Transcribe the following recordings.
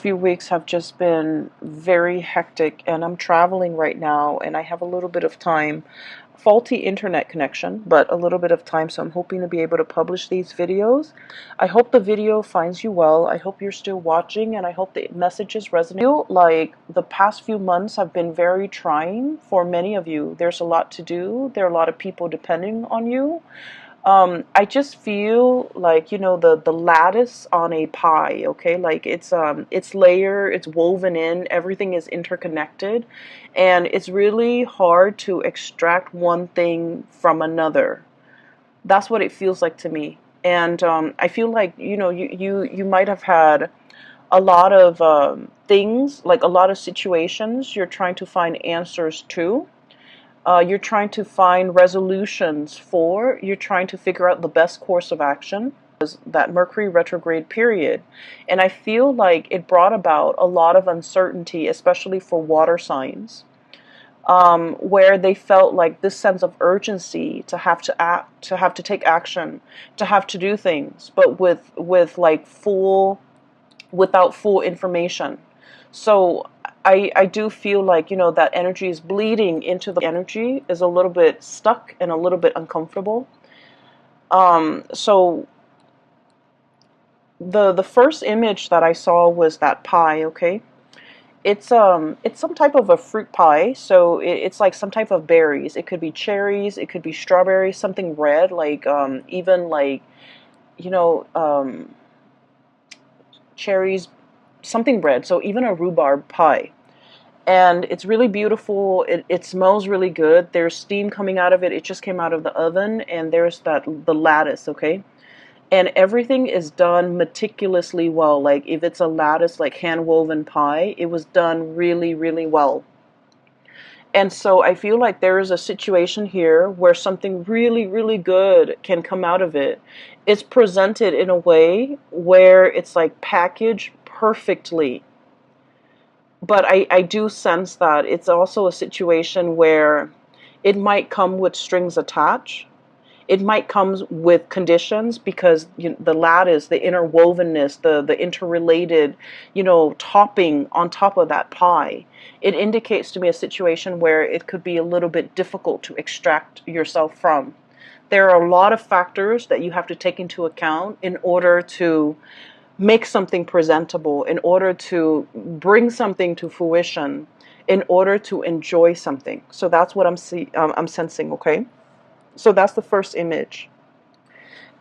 Few weeks have just been very hectic, and I'm traveling right now and I have a little bit of time. Faulty internet connection, but a little bit of time, so I'm hoping to be able to publish these videos. I hope the video finds you well. I hope you're still watching, and I hope the messages resonate. I feel like the past few months have been very trying for many of you. There's a lot to do. There are a lot of people depending on you. I just feel like, the lattice on a pie, okay? Like it's layered, it's woven in, everything is interconnected, and it's really hard to extract one thing from another. That's what it feels like to me. And I feel like, you might have had a lot of things, like a lot of situations you're trying to find answers to. You're trying to find resolutions for, you're trying to figure out the best course of action. That Mercury retrograde period. And I feel like it brought about a lot of uncertainty, especially for water signs, where they felt like this sense of urgency to have to act, to have to take action, to have to do things, but with like without full information. So I do feel like, that energy is bleeding into the energy is a little bit stuck and a little bit uncomfortable. So the first image that I saw was that pie, okay? It's some type of a fruit pie, so it's like some type of berries. It could be cherries, it could be strawberries, something red, like even like, you know, um, cherries, something red. So even a rhubarb pie. And it's really beautiful. It smells really good. There's steam coming out of it. It just came out of the oven, and there's the lattice, okay? And everything is done meticulously well. Like if it's a lattice, like hand woven pie, it was done really, really well. And so I feel like there is a situation here where something really, really good can come out of it. It's presented in a way where it's like packaged perfectly. But I do sense that it's also a situation where it might come with strings attached. It might come with conditions because the lattice, the interwovenness, the interrelated, topping on top of that pie. It indicates to me a situation where it could be a little bit difficult to extract yourself from. There are a lot of factors that you have to take into account in order to make something presentable, in order to bring something to fruition, in order to enjoy something. So that's what I'm sensing, okay? So that's the first image.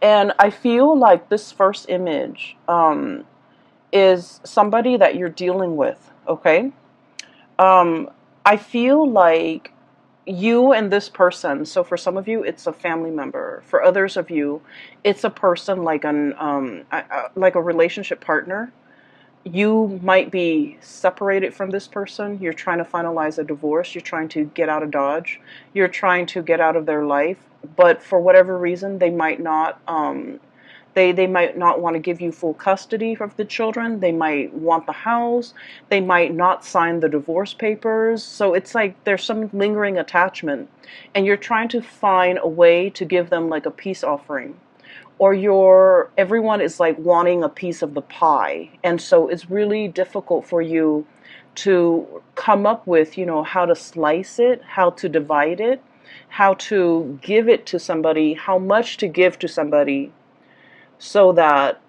And I feel like this first image is somebody that you're dealing with, okay? Um, I feel like you and this person, so for some of you, it's a family member. For others of you, it's a person like a relationship partner. You might be separated from this person. You're trying to finalize a divorce. You're trying to get out of Dodge. You're trying to get out of their life. But for whatever reason, they might not want to give you full custody of the children. They might want the house. They might not sign the divorce papers. So it's like there's some lingering attachment. And you're trying to find a way to give them like a peace offering, or everyone is like wanting a piece of the pie, and so it's really difficult for you to come up with, how to slice it, how to divide it, how to give it to somebody, how much to give to somebody, so that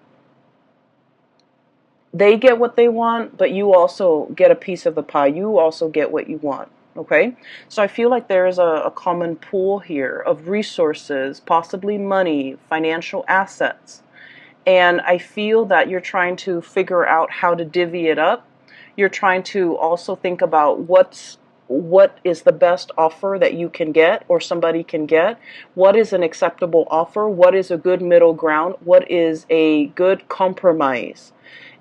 they get what they want, but you also get a piece of the pie. You also get what you want. Okay? So I feel like there is a common pool here of resources, possibly money, financial assets. And I feel that you're trying to figure out how to divvy it up. You're trying to also think about what is the best offer that you can get or somebody can get. What is an acceptable offer? What is a good middle ground? What is a good compromise?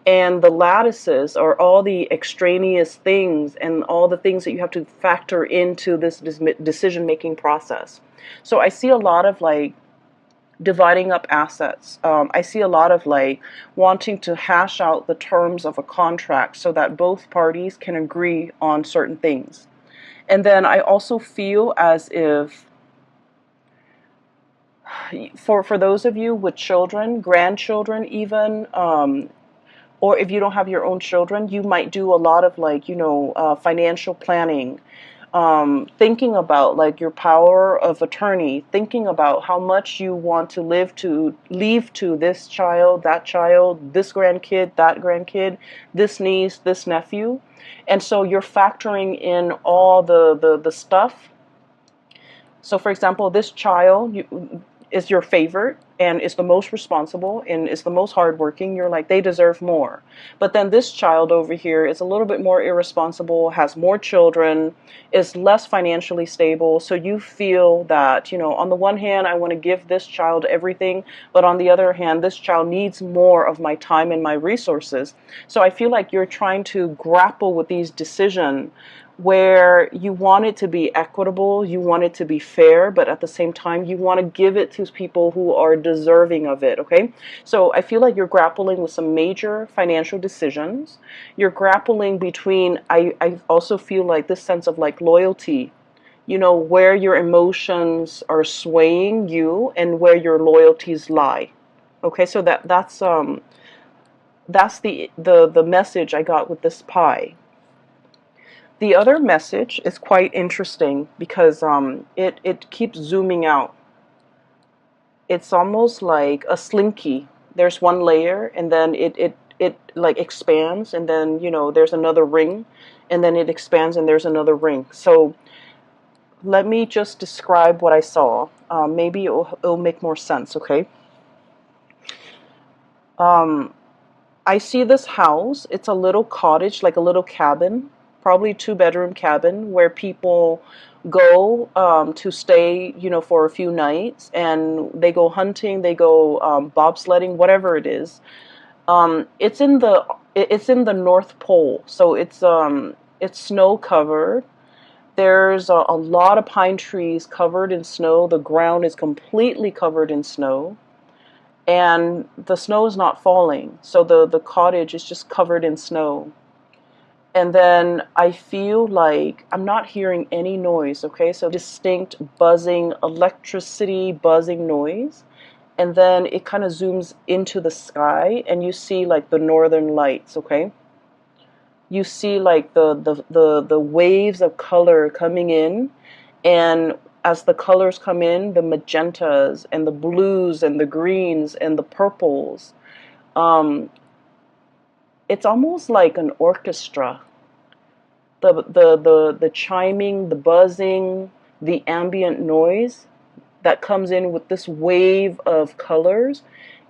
And the lattices are all the extraneous things and all the things that you have to factor into this decision making process. So I see a lot of like dividing up assets. I see a lot of like wanting to hash out the terms of a contract so that both parties can agree on certain things. And then I also feel as if for those of you with children, grandchildren even, Or if you don't have your own children, you might do a lot of like, financial planning, thinking about like your power of attorney, thinking about how much you want to leave to this child, this grandkid, that grandkid, this niece, this nephew. And so you're factoring in all the stuff. So, for example, this child is your favorite and is the most responsible and is the most hardworking. You're like, they deserve more. But then this child over here is a little bit more irresponsible, has more children, is less financially stable. So you feel that, on the one hand, I want to give this child everything, but on the other hand, this child needs more of my time and my resources. So I feel like you're trying to grapple with these decisions where you want it to be equitable, you want it to be fair, but at the same time, you want to give it to people who are deserving of it, okay? So I feel like you're grappling with some major financial decisions. You're grappling between, I also feel like this sense of like loyalty, where your emotions are swaying you and where your loyalties lie. Okay, so that's the message I got with this pie. The other message is quite interesting because it keeps zooming out. It's almost like a slinky. There's one layer and then it like expands, and then there's another ring, and then it expands and there's another ring. So let me just describe what I saw. Maybe it'll make more sense, okay? Um, I see this house. It's a little cottage, like a little cabin, probably two-bedroom cabin where people go to stay, for a few nights, and they go hunting, they go bobsledding, whatever it is. It's in the North Pole, so it's snow covered. There's a lot of pine trees covered in snow. The ground is completely covered in snow, and the snow is not falling, so the cottage is just covered in snow. And then I feel like I'm not hearing any noise, okay? So distinct buzzing, electricity buzzing noise. And then it kind of zooms into the sky and you see like the northern lights, okay? You see like the waves of color coming in, and as the colors come in, the magentas and the blues and the greens and the purples, um, it's almost like an orchestra. The chiming, the buzzing, the ambient noise that comes in with this wave of colors.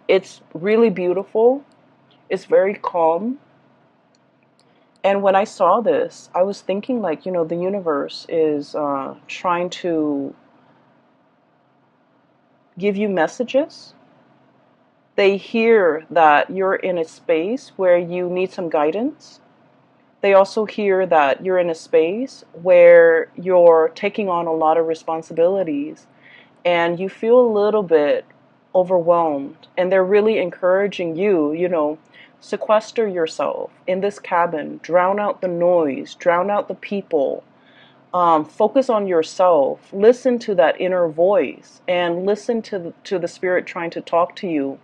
It's really beautiful. It's very calm. And when I saw this, I was thinking like, the universe is trying to give you messages. They hear that you're in a space where you need some guidance. They also hear that you're in a space where you're taking on a lot of responsibilities and you feel a little bit overwhelmed. And they're really encouraging you, sequester yourself in this cabin, drown out the noise, drown out the people, focus on yourself, listen to that inner voice, and listen to the spirit trying to talk to you,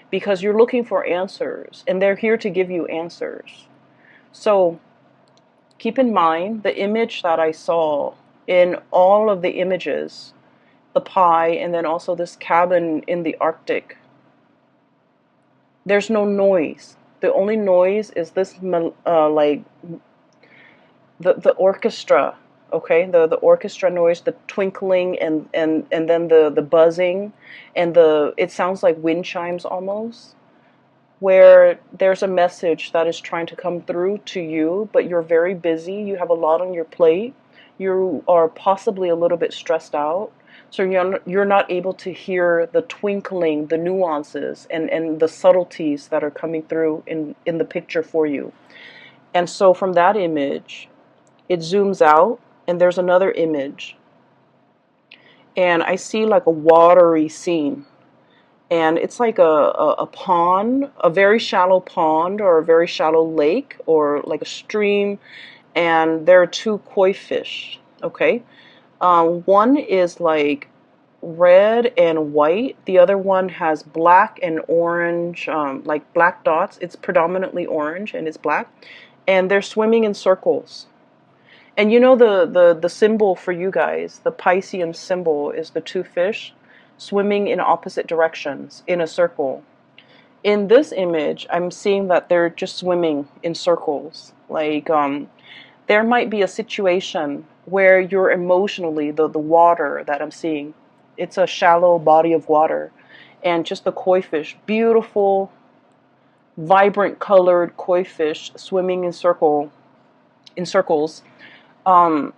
because you're looking for answers and they're here to give you answers. So keep in mind the image that I saw in all of the images, the pie, and then also this cabin in the Arctic. There's no noise. The only noise is this, like the orchestra, okay? The orchestra noise, the twinkling, and then the buzzing, and it sounds like wind chimes almost, where there's a message that is trying to come through to you, but you're very busy, you have a lot on your plate, you are possibly a little bit stressed out, so you're not able to hear the twinkling, the nuances, and the subtleties that are coming through in the picture for you. And so from that image, it zooms out, and there's another image, and I see like a watery scene. And it's like a pond, a very shallow pond or a very shallow lake or like a stream. And there are two koi fish, okay? One is like red and white. The other one has black and orange, like black dots. It's predominantly orange and it's black. And they're swimming in circles. And you know the symbol for you guys, the Piscean symbol is the two fish swimming in opposite directions in a circle. In this image, I'm seeing that they're just swimming in circles. Like there might be a situation where you're emotionally, the water that I'm seeing, it's a shallow body of water, and just the koi fish, beautiful, vibrant colored koi fish swimming in circles. Um,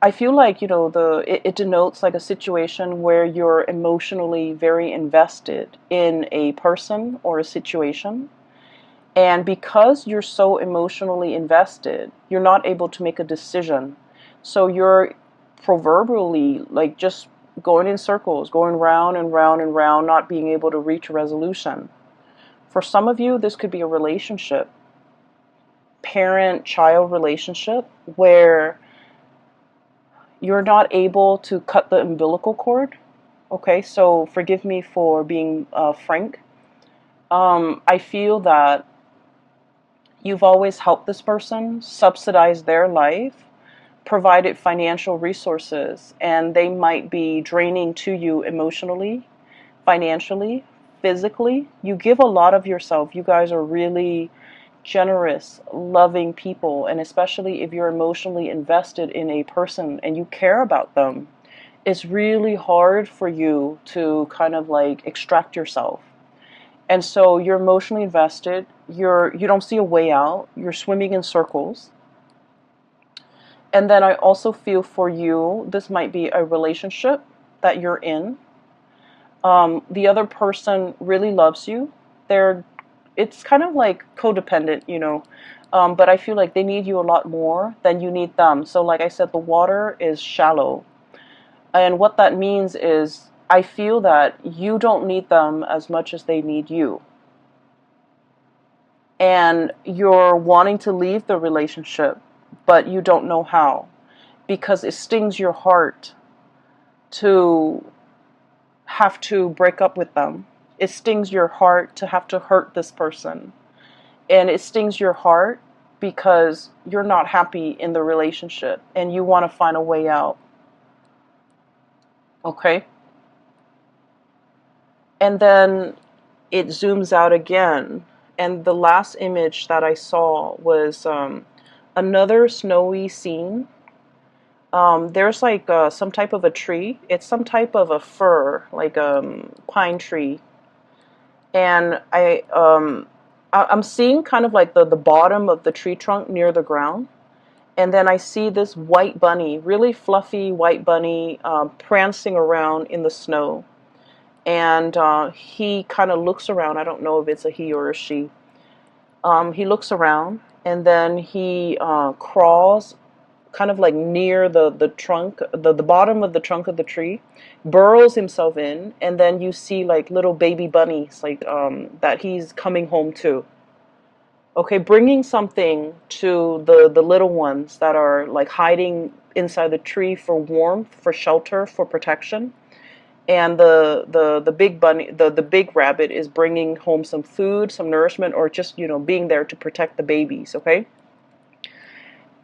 I feel like, you know, it denotes like a situation where you're emotionally very invested in a person or a situation. And because you're so emotionally invested, you're not able to make a decision. So you're proverbially like just going in circles, going round and round and round, not being able to reach a resolution. For some of you, this could be a relationship, parent-child relationship, where you're not able to cut the umbilical cord. Okay, so forgive me for being frank. I feel that you've always helped this person, subsidized their life, provided financial resources, and they might be draining to you emotionally, financially, physically. You give a lot of yourself. You guys are really generous, loving people, and especially if you're emotionally invested in a person and you care about them, it's really hard for you to kind of like extract yourself. And so you're emotionally invested, you don't see a way out, you're swimming in circles. And then I also feel for you, this might be a relationship that you're in. The other person really loves you. It's kind of like codependent, you know. But I feel like they need you a lot more than you need them. So like I said, the water is shallow. And what that means is I feel that you don't need them as much as they need you. And you're wanting to leave the relationship, but you don't know how, because it stings your heart to have to break up with them. It stings your heart to have to hurt this person. And it stings your heart because you're not happy in the relationship and you want to find a way out. Okay? And then it zooms out again. And the last image that I saw was another snowy scene. There's like some type of a tree. It's some type of a fir, like a pine tree. And I'm seeing kind of like the bottom of the tree trunk near the ground. And then I see this white bunny, really fluffy white bunny, prancing around in the snow. And he kind of looks around. I don't know if it's a he or a she. He looks around and then he crawls kind of like near the trunk, the bottom of the trunk of the tree, burrows himself in, and then you see like little baby bunnies like that he's coming home to. Okay, bringing something to the little ones that are like hiding inside the tree for warmth, for shelter, for protection. And the big bunny, the big rabbit is bringing home some food, some nourishment, or just, you know, being there to protect the babies, okay?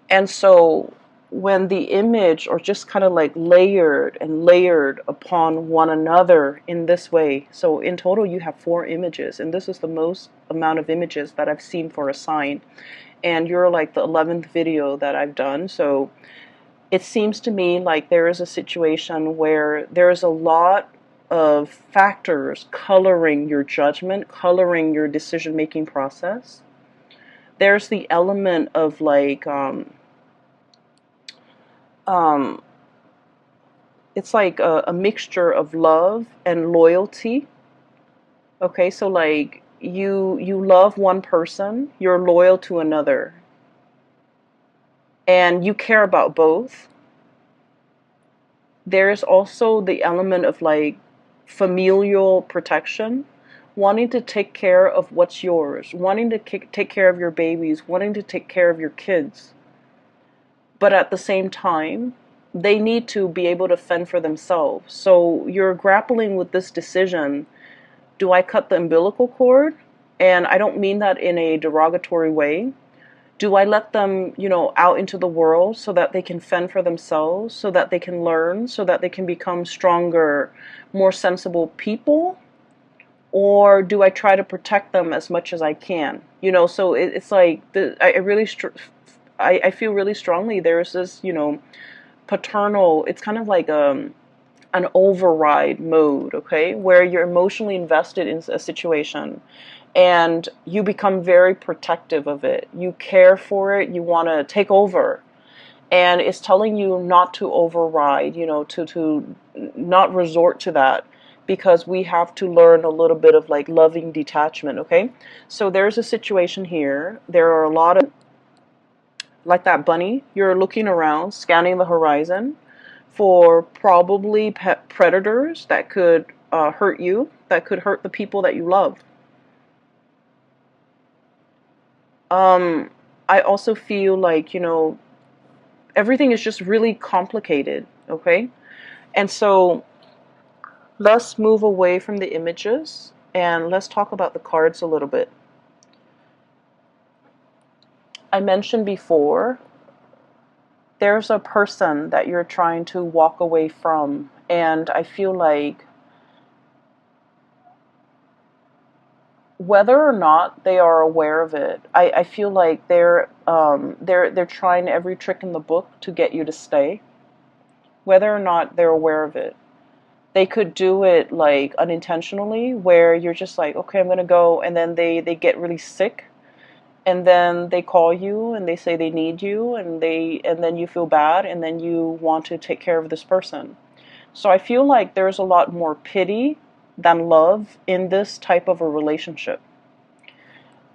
And so when the image, or just kind of like layered and layered upon one another in this way, so in total you have 4 images, and this is the most amount of images that I've seen for a sign, and you're like the 11th video that I've done. So it seems to me like there is a situation where there's a lot of factors coloring your judgment, coloring your decision-making process. There's the element of like it's like a mixture of love and loyalty. Okay, so like you love one person, you're loyal to another, and you care about both. There's also the element of like familial protection, wanting to take care of what's yours, wanting to take care of your babies, wanting to take care of your kids. But at the same time, they need to be able to fend for themselves. So you're grappling with this decision. Do I cut the umbilical cord? And I don't mean that in a derogatory way. Do I let them, out into the world so that they can fend for themselves, so that they can learn, so that they can become stronger, more sensible people? Or do I try to protect them as much as I can? So it's like, I feel really strongly there's this, paternal, it's kind of like an override mode, okay, where you're emotionally invested in a situation and you become very protective of it. You care for it, you want to take over. And it's telling you not to override, to not resort to that, because we have to learn a little bit of like loving detachment, okay? So there's a situation here. There are a lot of, like that bunny, you're looking around, scanning the horizon for probably predators that could hurt you, that could hurt the people that you love. I also feel like, everything is just really complicated, okay? And so let's move away from the images and let's talk about the cards a little bit. I mentioned before, there's a person that you're trying to walk away from, and I feel like whether or not they are aware of it, I feel like they're trying every trick in the book to get you to stay, whether or not they're aware of it. They could do it like unintentionally, where you're just like, okay, I'm gonna go, and then they get really sick, and then they call you and they say they need you, and then you feel bad, and then you want to take care of this person. So I feel like there's a lot more pity than love in this type of a relationship.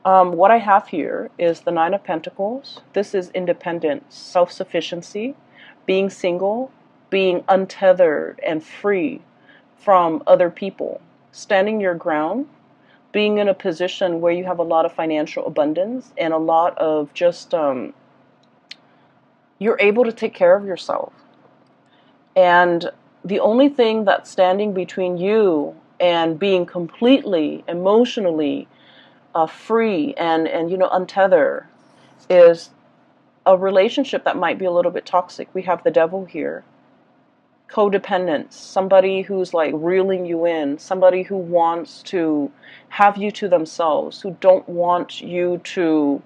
What I have here is the Nine of Pentacles. This is independence, self-sufficiency, being single, being untethered and free from other people, standing your ground, being in a position where you have a lot of financial abundance and a lot of just, you're able to take care of yourself. And the only thing that's standing between you and being completely emotionally free and untethered is a relationship that might be a little bit toxic. We have the devil here. Codependence, somebody who's like reeling you in, somebody who wants to have you to themselves, who don't want you to,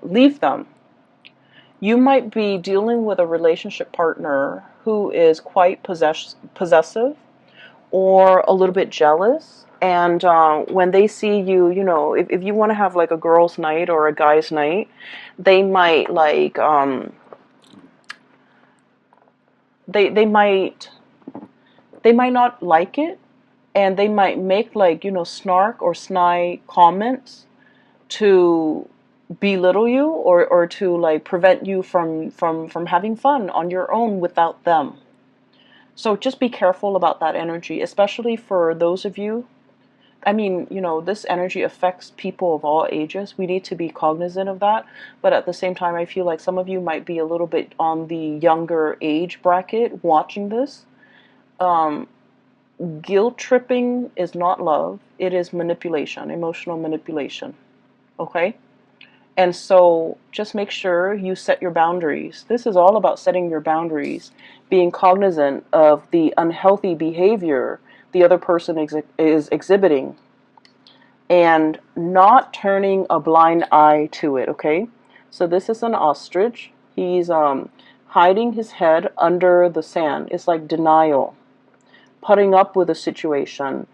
leave them. You might be dealing with a relationship partner who is quite possessive or a little bit jealous. And when they see you, if you want to have like a girl's night or a guy's night, they might like, they might not like it, and they might make like, snark or snide comments to belittle you, or to like prevent you from having fun on your own without them. So just be careful about that energy, especially for those of you. I mean, this energy affects people of all ages. We need to be cognizant of that. But at the same time, I feel like some of you might be a little bit on the younger age bracket watching this. Guilt tripping is not love. It is manipulation, emotional manipulation. Okay? And so just make sure you set your boundaries. This is all about setting your boundaries, being cognizant of the unhealthy behavior the other person is exhibiting, and not turning a blind eye to it, okay? So this is an ostrich. He's hiding his head under the sand. It's like denial, putting up with a situation,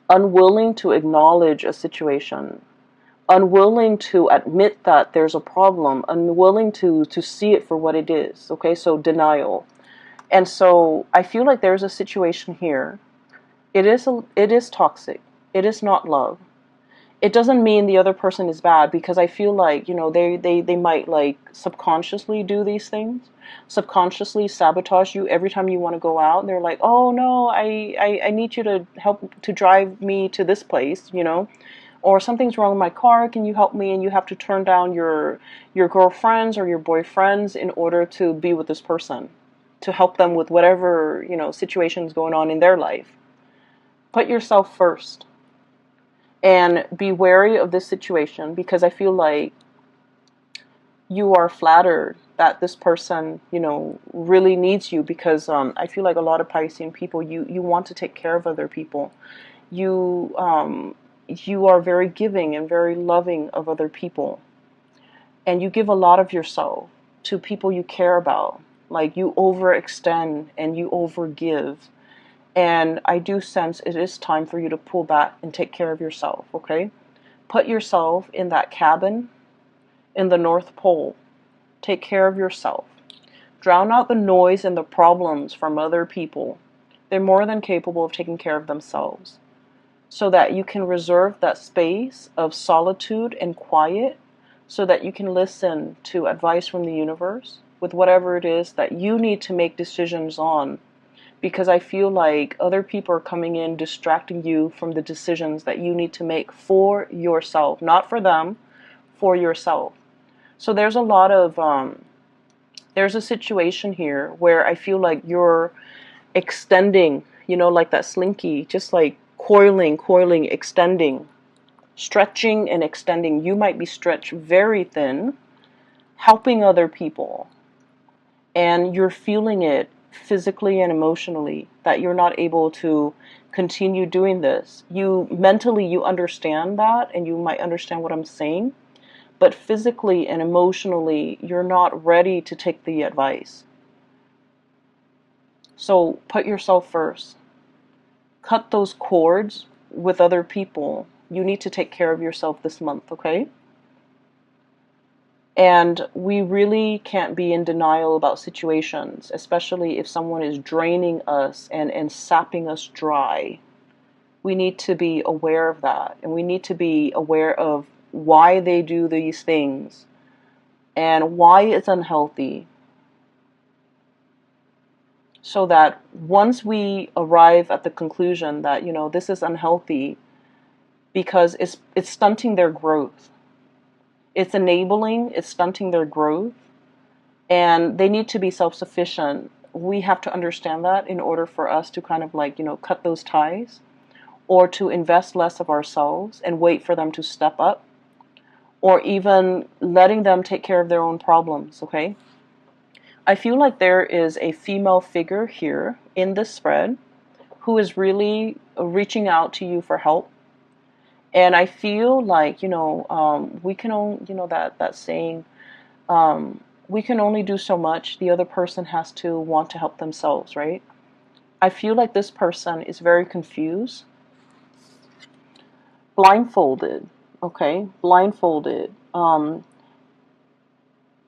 unwilling to acknowledge a situation, unwilling to admit that there's a problem, unwilling to see it for what it is, okay? So denial. And so I feel like there's a situation here. It is toxic. It is not love. It doesn't mean the other person is bad, because I feel like, they might like subconsciously do these things, subconsciously sabotage you every time you want to go out. They're like, oh no, I need you to help to drive me to this place, or something's wrong with my car, can you help me? And you have to turn down your girlfriends or your boyfriends in order to be with this person, to help them with whatever, situations going on in their life. Put yourself first and be wary of this situation, because I feel like you are flattered that this person, really needs you, because I feel like a lot of Piscean people, you want to take care of other people. You are very giving and very loving of other people, and you give a lot of yourself to people you care about. Like, you overextend and you overgive, and I do sense it is time for you to pull back and take care of yourself. Okay, put yourself in that cabin in the North Pole. Take care of yourself. Drown out the noise and the problems from other people. They're more than capable of taking care of themselves, so that you can reserve that space of solitude and quiet, so that you can listen to advice from the universe with whatever it is that you need to make decisions on. Because I feel like other people are coming in, distracting you from the decisions that you need to make for yourself. Not for them, for yourself. So there's a lot of, there's a situation here where I feel like you're extending, like that slinky, just like coiling, extending, stretching and extending. You might be stretched very thin, helping other people, and you're feeling it physically and emotionally, that you're not able to continue doing this. You mentally, you understand that, and you might understand what I'm saying, but physically and emotionally, you're not ready to take the advice. So put yourself first. Cut those cords with other people. You need to take care of yourself this month, okay? And we really can't be in denial about situations, especially if someone is draining us and sapping us dry. We need to be aware of that, and we need to be aware of why they do these things and why it's unhealthy, so that once we arrive at the conclusion that, this is unhealthy because it's stunting their growth, it's stunting their growth, and they need to be self-sufficient. We have to understand that in order for us to kind of like, cut those ties, or to invest less of ourselves and wait for them to step up, or even letting them take care of their own problems, okay? I feel like there is a female figure here in this spread who is really reaching out to you for help. And I feel like, we can only, that saying, we can only do so much. The other person has to want to help themselves, right? I feel like this person is very confused. Blindfolded, okay? Blindfolded.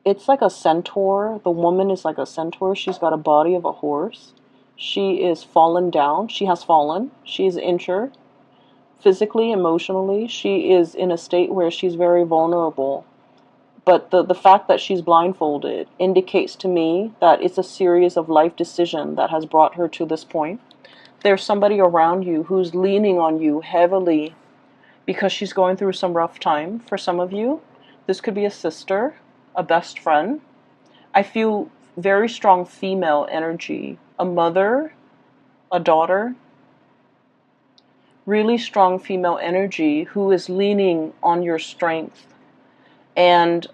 It's like a centaur. The woman is like a centaur. She's got a body of a horse. She is fallen down. She has fallen. She is injured. Physically, emotionally, she is in a state where she's very vulnerable. But the fact that she's blindfolded indicates to me that it's a series of life decisions that has brought her to this point. There's somebody around you who's leaning on you heavily because she's going through some rough time. For some of you, this could be a sister, a best friend. I feel very strong female energy, a mother, a daughter. Really strong female energy who is leaning on your strength. And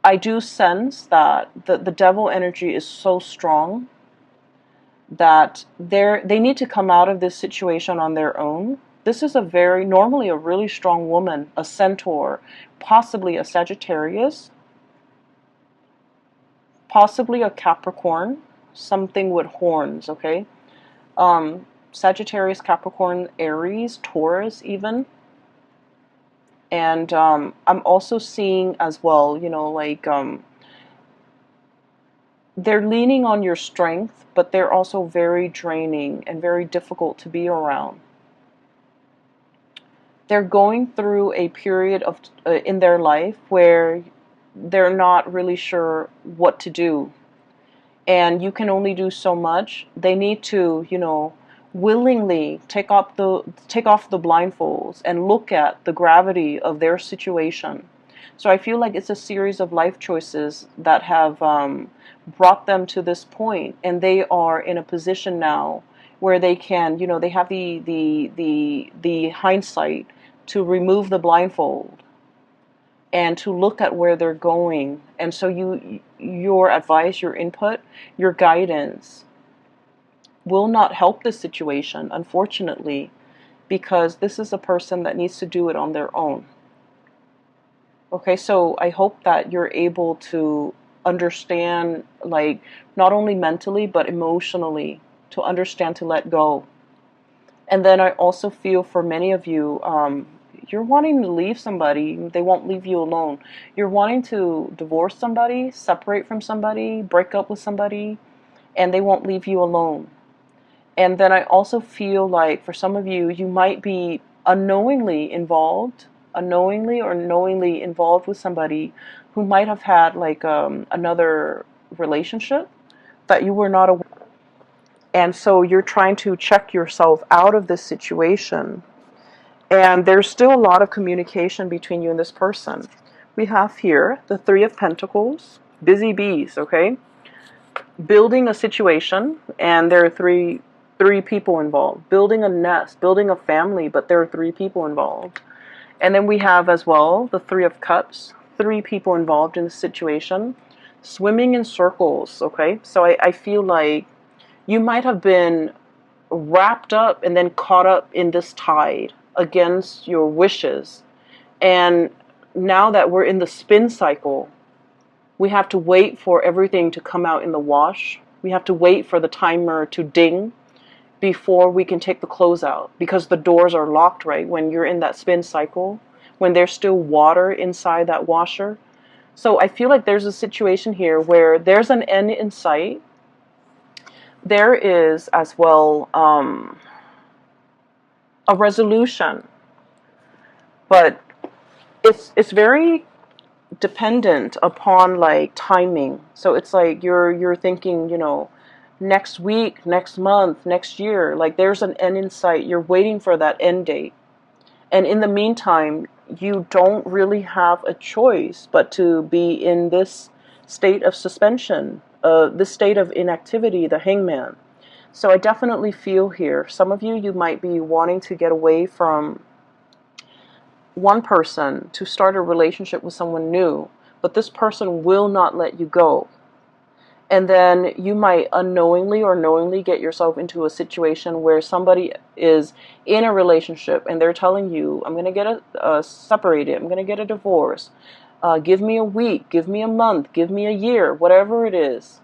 I do sense that the devil energy is so strong that they need to come out of this situation on their own. This is normally a really strong woman, a centaur, possibly a Sagittarius, possibly a Capricorn, something with horns, okay? Sagittarius, Capricorn, Aries, Taurus even. And I'm also seeing as well, they're leaning on your strength, but they're also very draining and very difficult to be around. They're going through a period of in their life where they're not really sure what to do. And you can only do so much. They need to, willingly take off the blindfolds and look at the gravity of their situation. So I feel like it's a series of life choices that have brought them to this point, and they are in a position now where they can, they have the hindsight to remove the blindfold and to look at where they're going. And so your advice, your input, your guidance will not help this situation, unfortunately, because this is a person that needs to do it on their own. Okay, so I hope that you're able to understand, like, not only mentally, but emotionally, to understand to let go. And then I also feel for many of you, you're wanting to leave somebody, they won't leave you alone. You're wanting to divorce somebody, separate from somebody, break up with somebody, and they won't leave you alone. And then I also feel like for some of you, you might be unknowingly or knowingly involved with somebody who might have had like another relationship that you were not aware of. And so you're trying to check yourself out of this situation. And there's still a lot of communication between you and this person. We have here the Three of Pentacles, busy bees, okay? Building a situation, and there are three people involved. Building a nest, building a family, but there are three people involved. And then we have as well the Three of Cups, three people involved in the situation. Swimming in circles, okay? So I feel like you might have been wrapped up and then caught up in this tide against your wishes. And now that we're in the spin cycle, we have to wait for everything to come out in the wash. We have to wait for the timer to ding before we can take the clothes out, because the doors are locked, right? When you're in that spin cycle, when there's still water inside that washer. So I feel like there's a situation here where there's an end in sight. There is as well a resolution, but it's very dependent upon like timing. So it's like you're thinking, next week, next month, next year, like there's an end in sight. You're waiting for that end date. And in the meantime, you don't really have a choice but to be in this state of suspension, this state of inactivity, the hangman. So I definitely feel here, some of you might be wanting to get away from one person to start a relationship with someone new, but this person will not let you go. And then you might unknowingly or knowingly get yourself into a situation where somebody is in a relationship and they're telling you, I'm going to get separated, I'm going to get a divorce, give me a week, give me a month, give me a year, whatever it is.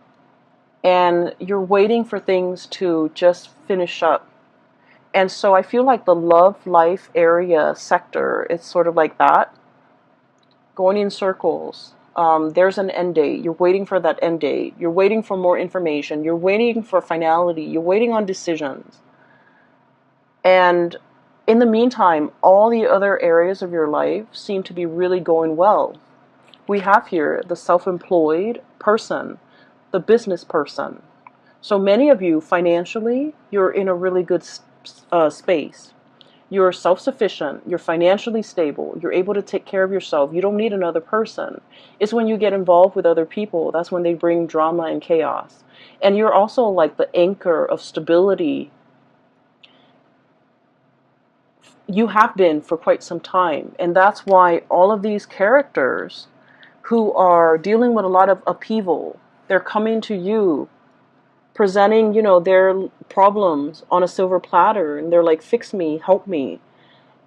And you're waiting for things to just finish up. And so I feel like the love life area sector, it's sort of like that, going in circles. There's an end date. You're waiting for that end date. You're waiting for more information. You're waiting for finality. You're waiting on decisions. And in the meantime, all the other areas of your life seem to be really going well. We have here the self-employed person, the business person. So many of you, financially, you're in a really good space. You're self-sufficient, you're financially stable, you're able to take care of yourself, you don't need another person. It's when you get involved with other people, that's when they bring drama and chaos. And you're also like the anchor of stability. You have been for quite some time, and that's why all of these characters who are dealing with a lot of upheaval, they're coming to you presenting, their problems on a silver platter, and they're like, fix me, help me.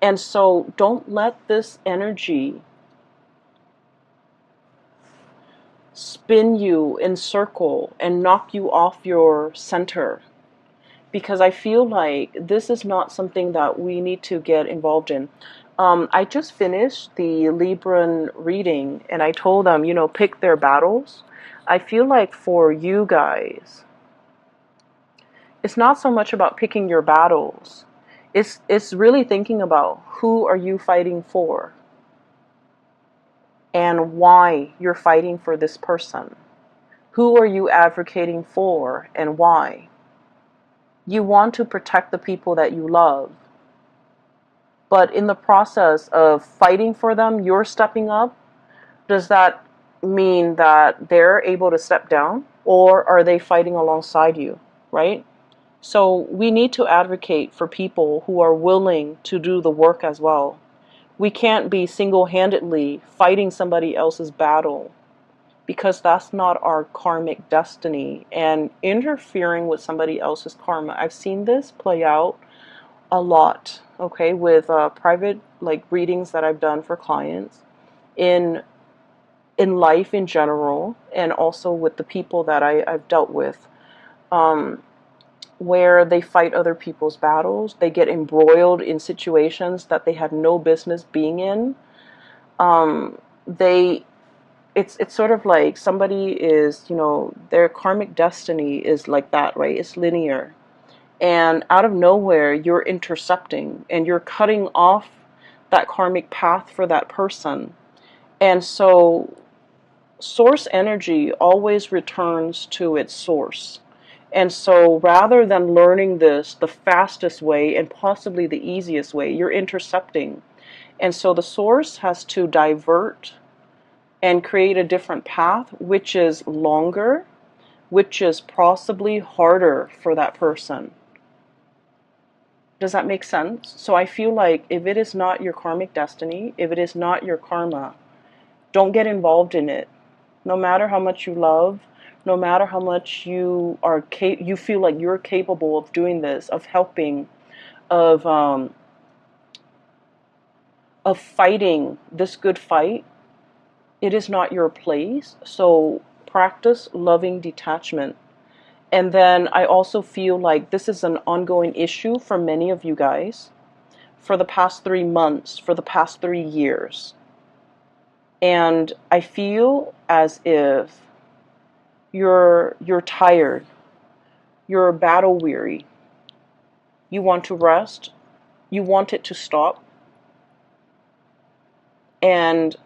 And so don't let this energy spin you in circle and knock you off your center, because I feel like this is not something that we need to get involved in. I just finished the Libran reading and I told them, pick their battles. I feel like for you guys, it's not so much about picking your battles. It's really thinking about who are you fighting for and why you're fighting for this person. Who are you advocating for and why? You want to protect the people that you love. But in the process of fighting for them, you're stepping up. Does that mean that they're able to step down? Or are they fighting alongside you, right? So we need to advocate for people who are willing to do the work as well. We can't be single-handedly fighting somebody else's battle, because that's not our karmic destiny, and interfering with somebody else's karma. I've seen this play out a lot, okay, with private like readings that I've done for clients in life in general, and also with the people that I've dealt with, where they fight other people's battles. They get embroiled in situations that they had no business being in. They it's sort of like somebody is, their karmic destiny is like that, right? It's linear. And out of nowhere, you're intercepting and you're cutting off that karmic path for that person. And so source energy always returns to its source. And so rather than learning this the fastest way and possibly the easiest way, you're intercepting. And so the source has to divert and create a different path, which is longer, which is possibly harder for that person. Does that make sense? So I feel like if it is not your karmic destiny, if it is not your karma, don't get involved in it. No matter how much you love, no matter how much you feel like you're capable of doing this, of helping, of fighting this good fight, it is not your place. So practice loving detachment. And then I also feel like this is an ongoing issue for many of you guys for the past 3 months, for the past 3 years. And I feel as if you're tired, you're battle weary, you want to rest, you want it to stop, and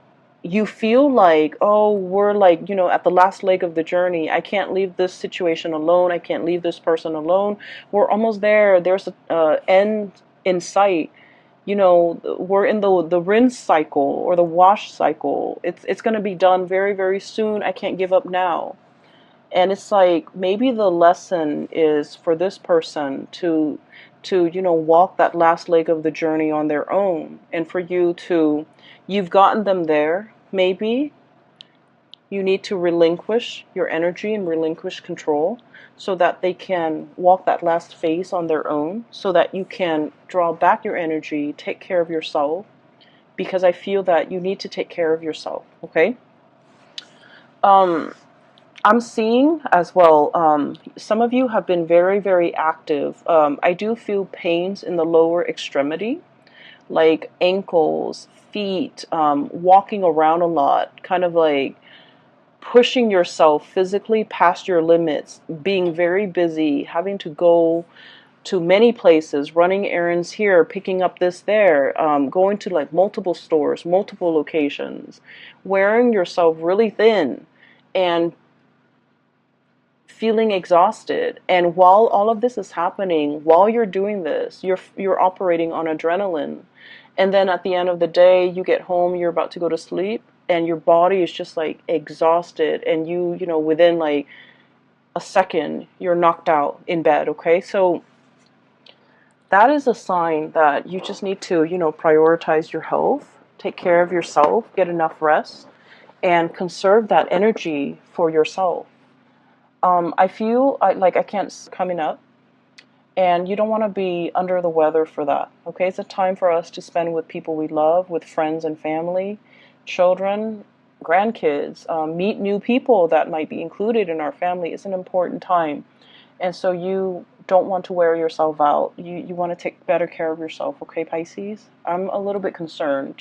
you feel like, oh, we're like, at the last leg of the journey. I can't leave this situation alone. I can't leave this person alone. We're almost there. There's an end in sight. We're in the rinse cycle or the wash cycle. It's going to be done very, very soon. I can't give up now. And it's like maybe the lesson is for this person to walk that last leg of the journey on their own, and for you've gotten them there. Maybe you need to relinquish your energy and relinquish control so that they can walk that last phase on their own, so that you can draw back your energy, take care of yourself, because I feel that you need to take care of yourself, okay? I'm seeing as well, some of you have been very, very active. I do feel pains in the lower extremity, like ankles, feet, walking around a lot, kind of like pushing yourself physically past your limits, being very busy, having to go to many places, running errands here, picking up this there, going to like multiple stores, multiple locations, wearing yourself really thin and feeling exhausted. And while all of this is happening, while you're doing this, you're operating on adrenaline. And then at the end of the day, you get home, you're about to go to sleep, and your body is just like exhausted, and within like a second, you're knocked out in bed, okay? So that is a sign that you just need to, prioritize your health, take care of yourself, get enough rest, and conserve that energy for yourself. I feel like I can't coming up, and you don't want to be under the weather for that. Okay, it's a time for us to spend with people we love, with friends and family, children, grandkids, meet new people that might be included in our family. It's an important time, and so you don't want to wear yourself out. You want to take better care of yourself. Okay, Pisces. I'm a little bit concerned.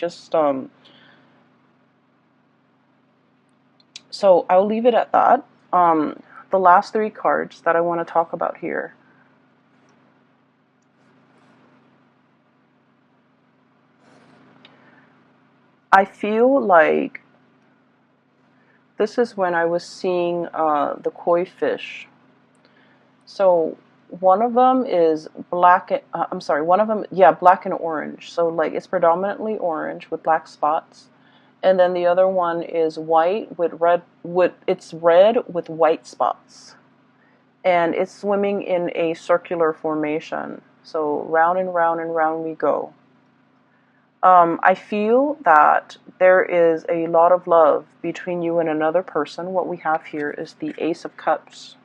So I'll leave it at that. The last 3 cards that I want to talk about here. I feel like this is when I was seeing the koi fish. So one of them is black. I'm sorry, one of them, yeah, black and orange. So like it's predominantly orange with black spots. And then the other one is white with red, it's red with white spots. And it's swimming in a circular formation. So round and round and round we go. I feel that there is a lot of love between you and another person. What we have here is the Ace of Cups.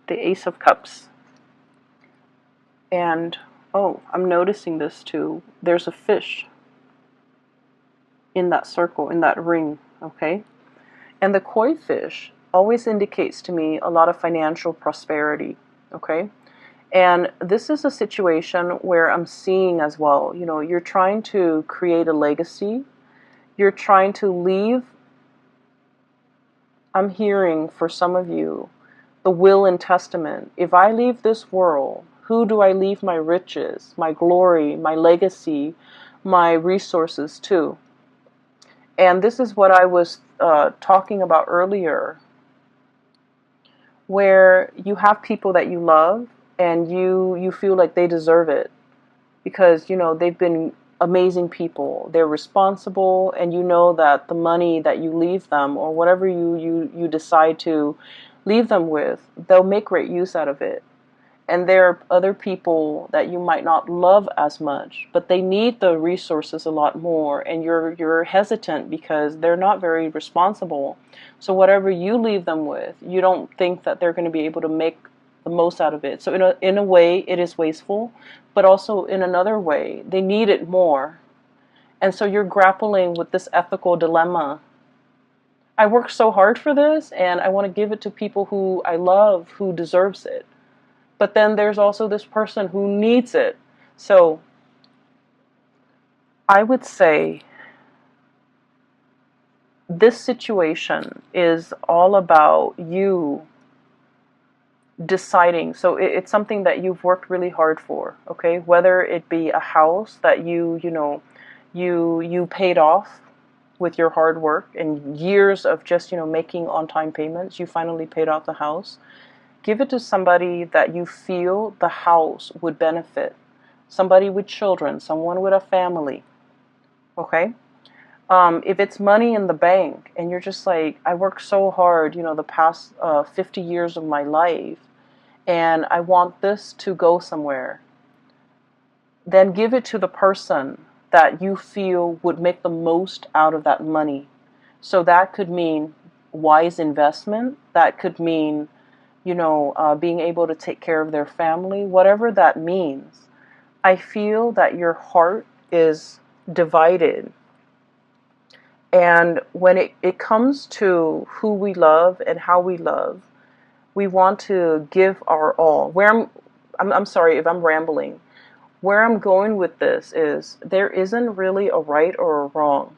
The Ace of Cups. And, oh, I'm noticing this too. There's a fish in that circle, in that ring, okay? And the koi fish always indicates to me a lot of financial prosperity, okay? And this is a situation where I'm seeing as well, you know, you're trying to create a legacy. You're trying to leave, I'm hearing for some of you, the will and testament. If I leave this world, who do I leave my riches, my glory, my legacy, my resources to? And this is what I was talking about earlier, where you have people that you love and you feel like they deserve it because, you know, they've been amazing people. They're responsible, and you know that the money that you leave them or whatever you decide to leave them with, they'll make great use out of it. And there are other people that you might not love as much, but they need the resources a lot more, and you're hesitant because they're not very responsible. So whatever you leave them with, you don't think that they're going to be able to make the most out of it. So in a way, it is wasteful, but also in another way, they need it more. And so you're grappling with this ethical dilemma. I worked so hard for this, and I want to give it to people who I love, who deserves it. But then there's also this person who needs it. So I would say this situation is all about you deciding. So it's something that you've worked really hard for, okay? Whether it be a house that you paid off with your hard work and years of just, making on-time payments, you finally paid off the house. Give it to somebody that you feel the house would benefit. Somebody with children, someone with a family, okay? If it's money in the bank and you're just like, I worked so hard, the past 50 years of my life, and I want this to go somewhere, then give it to the person that you feel would make the most out of that money. So that could mean wise investment. That could mean being able to take care of their family, whatever that means. I feel that your heart is divided. And when it comes to who we love and how we love, we want to give our all. I'm sorry if I'm rambling. Where I'm going with this is there isn't really a right or a wrong.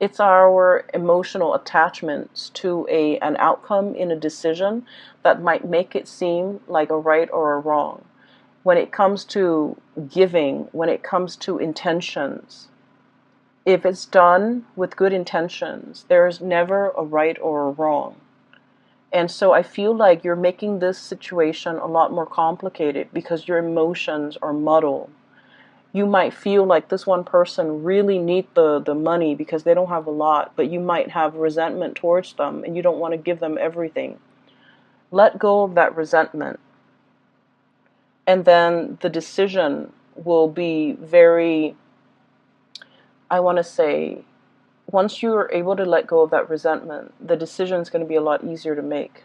It's our emotional attachments to an outcome in a decision that might make it seem like a right or a wrong. When it comes to giving, when it comes to intentions, if it's done with good intentions, there's never a right or a wrong. And so I feel like you're making this situation a lot more complicated because your emotions are muddled. You might feel like this one person really need the money because they don't have a lot, but you might have resentment towards them and you don't want to give them everything. Let go of that resentment. And then the decision will be very, I want to say, once you are able to let go of that resentment, the decision is going to be a lot easier to make.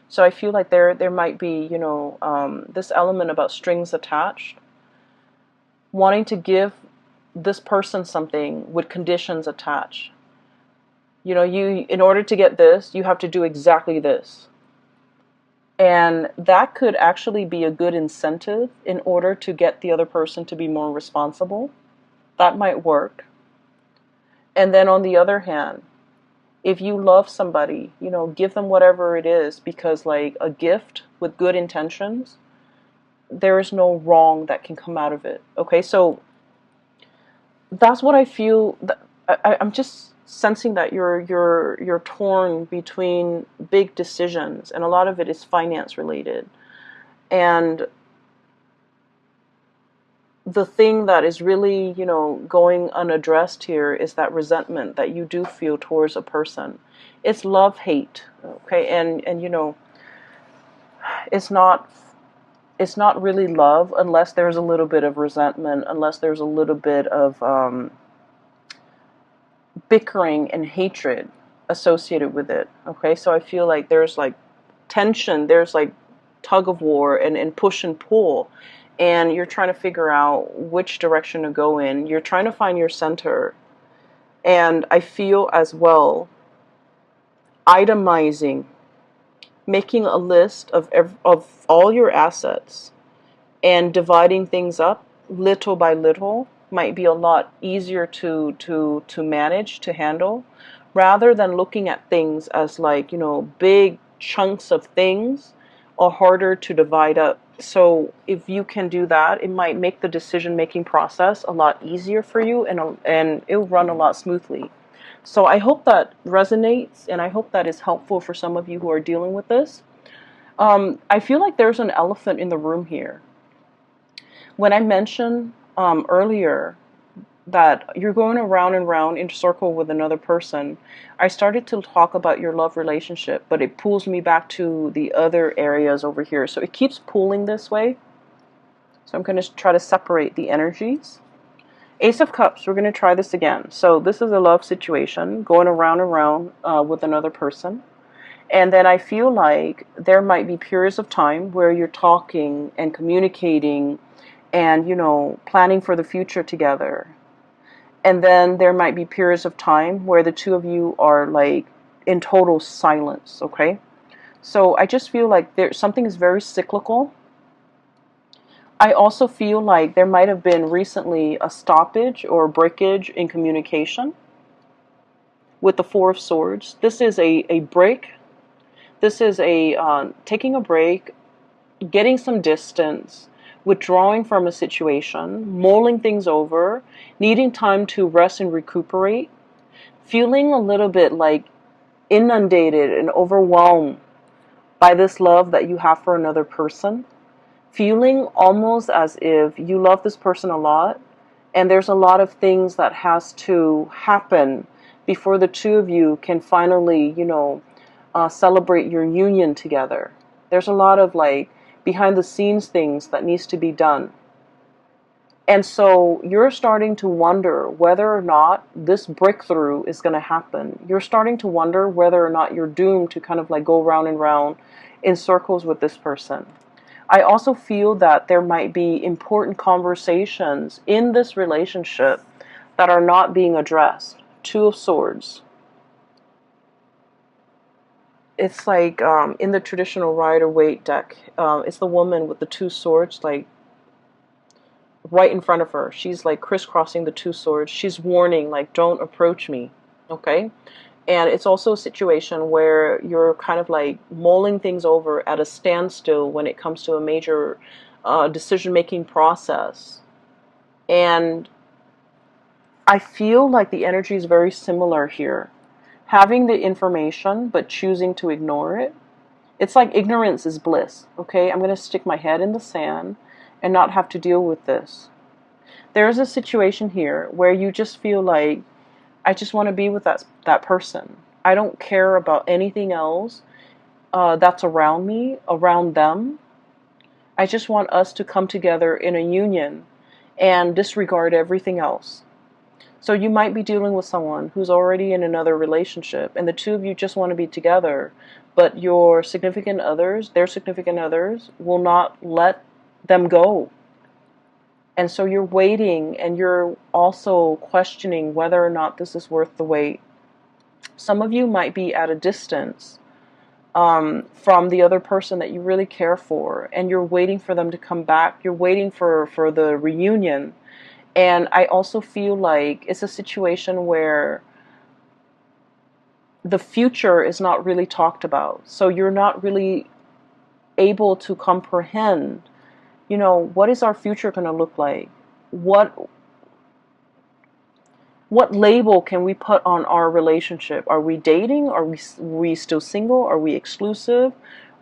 So I feel like there might be, this element about strings attached. Wanting to give this person something with conditions attached. In order to get this, you have to do exactly this. And that could actually be a good incentive in order to get the other person to be more responsible. That might work. And then on the other hand, if you love somebody, give them whatever it is, because like a gift with good intentions, there is no wrong that can come out of it. Okay, so that's what I feel. I'm just sensing that you're torn between big decisions, and a lot of it is finance related. And the thing that is really, going unaddressed here is that resentment that you do feel towards a person. It's love hate, okay? And it's not really love unless there's a little bit of resentment, unless there's a little bit of bickering and hatred associated with it. Okay, so I feel like there's like tension, there's like tug of war and push and pull, and you're trying to figure out which direction to go in. You're trying to find your center. And I feel as well itemizing, making a list of all your assets and dividing things up little by little might be a lot easier to manage, to handle, rather than looking at things as like, big chunks of things are harder to divide up. So if you can do that, it might make the decision making process a lot easier for you, and it'll run a lot smoothly. So I hope that resonates, and I hope that is helpful for some of you who are dealing with this. I feel like there's an elephant in the room here. When I mentioned earlier that you're going around and round in a circle with another person, I started to talk about your love relationship, but it pulls me back to the other areas over here. So it keeps pulling this way. So I'm going to try to separate the energies. Ace of Cups, we're going to try this again. So this is a love situation, going around and round with another person. And then I feel like there might be periods of time where you're talking and communicating and, planning for the future together. And then there might be periods of time where the two of you are like in total silence, okay? So I just feel like something is very cyclical. I also feel like there might have been recently a stoppage or breakage in communication with the Four of Swords. This is a break. This is taking a break, getting some distance, withdrawing from a situation, mulling things over, needing time to rest and recuperate, feeling a little bit like inundated and overwhelmed by this love that you have for another person, feeling almost as if you love this person a lot, and there's a lot of things that has to happen before the two of you can finally, celebrate your union together. There's a lot of like behind the scenes things that needs to be done. And so you're starting to wonder whether or not this breakthrough is going to happen. You're starting to wonder whether or not you're doomed to kind of like go round and round in circles with this person. I also feel that there might be important conversations in this relationship that are not being addressed. Two of Swords. It's like in the traditional Rider-Waite deck, it's the woman with the two swords, like right in front of her. She's like crisscrossing the two swords. She's warning, like, don't approach me, okay? And it's also a situation where you're kind of like mulling things over at a standstill when it comes to a major decision-making process. And I feel like the energy is very similar here. Having the information, but choosing to ignore it. It's like ignorance is bliss, okay? I'm going to stick my head in the sand and not have to deal with this. There's a situation here where you just feel like, I just want to be with that person. I don't care about anything else that's around me, around them. I just want us to come together in a union and disregard everything else. So you might be dealing with someone who's already in another relationship, and the two of you just want to be together, but your significant others, their significant others, will not let them go. And so you're waiting, and you're also questioning whether or not this is worth the wait. Some of you might be at a distance from the other person that you really care for, and you're waiting for them to come back. You're waiting for the reunion. And I also feel like it's a situation where the future is not really talked about. So you're not really able to comprehend, what is our future going to look like? What What label can we put on our relationship? Are we dating? Are we still single? Are we exclusive?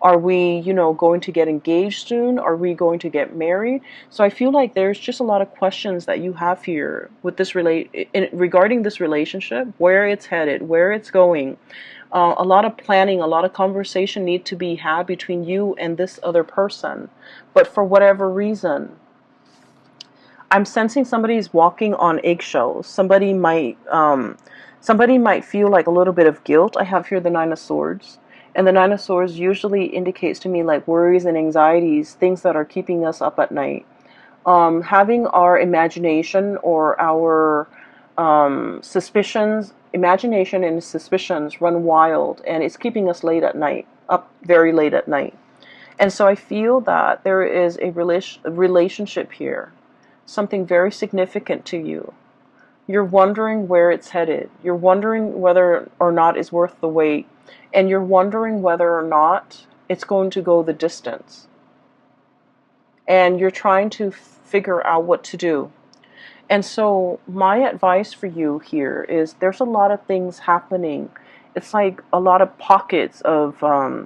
Are we, going to get engaged soon? Are we going to get married? So I feel like there's just a lot of questions that you have here with this regarding this relationship, where it's headed, where it's going. A lot of planning, a lot of conversation need to be had between you and this other person. But for whatever reason, I'm sensing somebody's walking on eggshells. Somebody might feel like a little bit of guilt. I have here the Nine of Swords. And the Nine of Swords usually indicates to me like worries and anxieties, things that are keeping us up at night. Having our imagination or our imagination and suspicions run wild, and it's keeping us late at night, up very late at night. And so I feel that there is a relationship here, something very significant to you. You're wondering where it's headed. You're wondering whether or not it's worth the wait. And you're wondering whether or not it's going to go the distance. And you're trying to figure out what to do. And so my advice for you here is there's a lot of things happening. It's like a lot of pockets of, I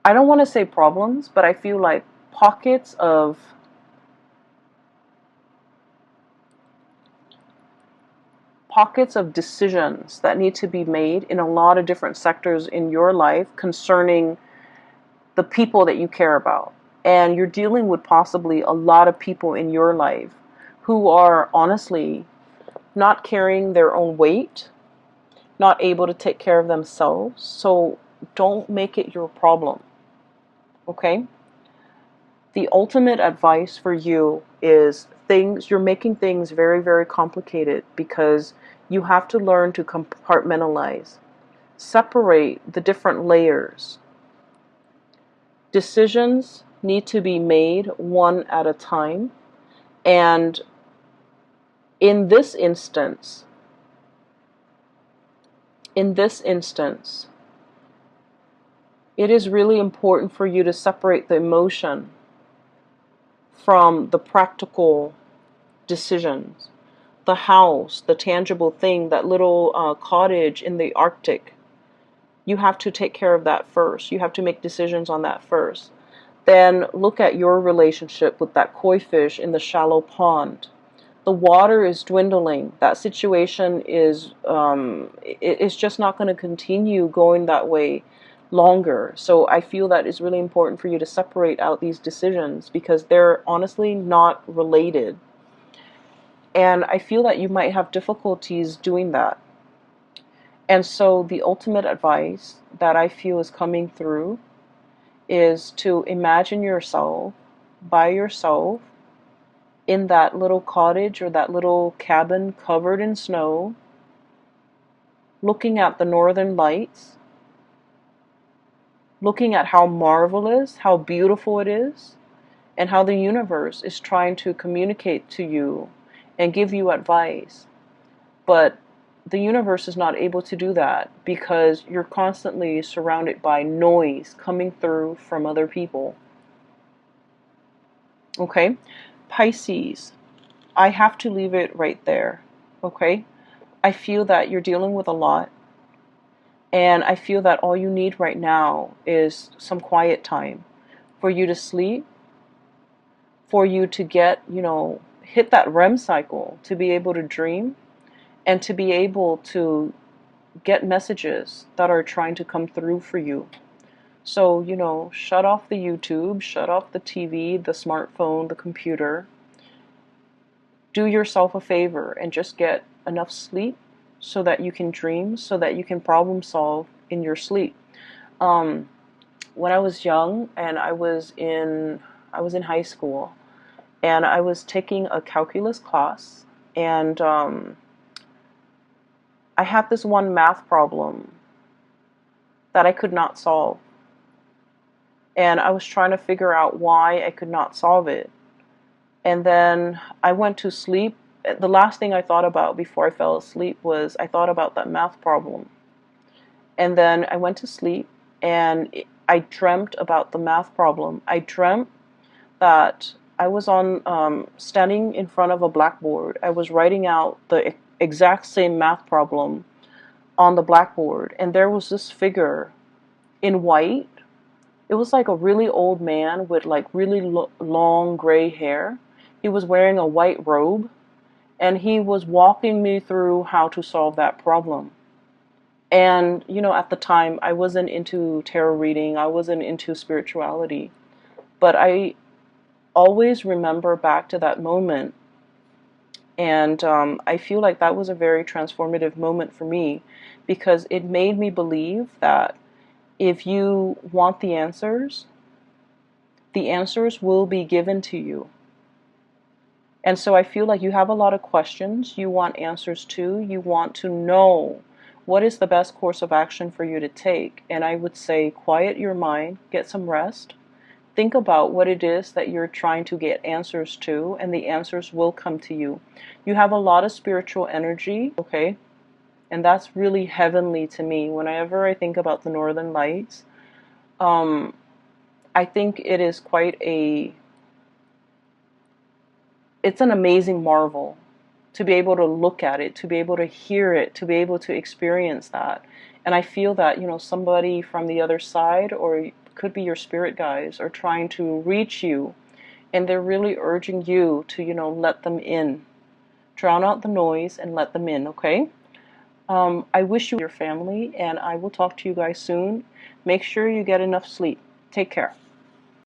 don't want to say problems, but I feel like pockets of decisions that need to be made in a lot of different sectors in your life concerning the people that you care about. And you're dealing with possibly a lot of people in your life who are honestly not carrying their own weight, not able to take care of themselves. So don't make it your problem. Okay? The ultimate advice for you is you're making things very, very complicated because you have to learn to compartmentalize, separate the different layers. Decisions need to be made one at a time. And in this instance, it is really important for you to separate the emotion from the practical decisions. The house, the tangible thing, that little cottage in the Arctic, you have to take care of that first. You have to make decisions on that first. Then look at your relationship with that koi fish in the shallow pond. The water is dwindling. That situation is it's just not going to continue going that way longer. So I feel that it's really important for you to separate out these decisions because they're honestly not related. And I feel that you might have difficulties doing that. And so the ultimate advice that I feel is coming through is to imagine yourself by yourself in that little cottage or that little cabin covered in snow, looking at the northern lights, looking at how marvelous, how beautiful it is, and how the universe is trying to communicate to you and give you advice. But the universe is not able to do that because you're constantly surrounded by noise coming through from other people. Okay? Pisces, I have to leave it right there. Okay? I feel that you're dealing with a lot. And I feel that all you need right now is some quiet time for you to sleep, for you to get, hit that REM cycle, to be able to dream, and to be able to get messages that are trying to come through for you. So, shut off the YouTube, shut off the TV, the smartphone, the computer. Do yourself a favor and just get enough sleep so that you can dream, so that you can problem solve in your sleep. When I was young and I was in high school and I was taking a calculus class, and I had this one math problem that I could not solve. And I was trying to figure out why I could not solve it. And then I went to sleep. The last thing I thought about before I fell asleep was I thought about that math problem. And then I went to sleep and I dreamt about the math problem. I dreamt that I was on standing in front of a blackboard. I was writing out the exact same math problem on the blackboard, and there was this figure in white. It was like a really old man with like really long gray hair. He was wearing a white robe, and he was walking me through how to solve that problem. And, you know, at the time, I wasn't into tarot reading, I wasn't into spirituality, but I always remember back to that moment. And I feel like that was a very transformative moment for me because it made me believe that if you want the answers will be given to you. And so I feel like you have a lot of questions you want answers to. You want to know what is the best course of action for you to take. And I would say quiet your mind, get some rest, think about what it is that you're trying to get answers to, and the answers will come to you. You have a lot of spiritual energy, okay? And that's really heavenly to me. Whenever I think about the Northern Lights, I think it is it's an amazing marvel to be able to look at it, to be able to hear it, to be able to experience that. And I feel that, you know, somebody from the other side, or it could be your spirit guides, are trying to reach you, and they're really urging you to, you know, let them in. Drown out the noise and let them in, okay? I wish you your family, and I will talk to you guys soon. Make sure you get enough sleep. Take care.